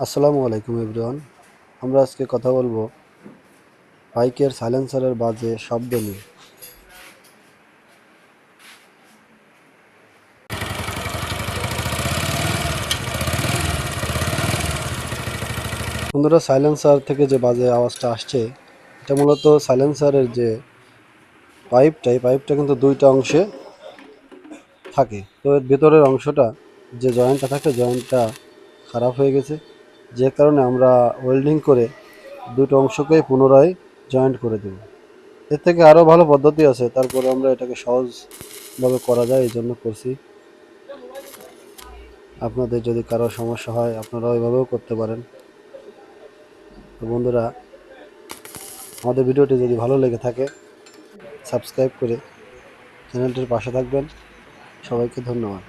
আসসালামু আলাইকুম এভরিওয়ান। আমরা আজকে কথা বলবো বাইকের সাইলেন্সারের বাজে শব্দ নিয়ে। বন্ধুরা, সাইলেন্সার থেকে যে বাজে আওয়াজটা আসছে, এটা মূলত সাইলেন্সারের যে এই পাইপটা কিন্তু দুইটা অংশে থাকে। তো এর ভেতরের অংশটা, যে জয়েন্টটা থাকে, জয়েন্টটা খারাপ হয়ে গেছে, যে কারণে আমরা ওয়েল্ডিং করে দুটো অংশকেই পুনরায় জয়েন্ট করে দেব। এর থেকে আরও ভালো পদ্ধতি আছে, তারপরে আমরা এটাকে সহজভাবে করা যায় এই জন্য করছি। আপনাদের যদি কারো সমস্যা হয় আপনারা ওইভাবেও করতে পারেন। তো বন্ধুরা, আমাদের ভিডিওটি যদি ভালো লেগে থাকে সাবস্ক্রাইব করে চ্যানেলটির পাশে থাকবেন। সবাইকে ধন্যবাদ।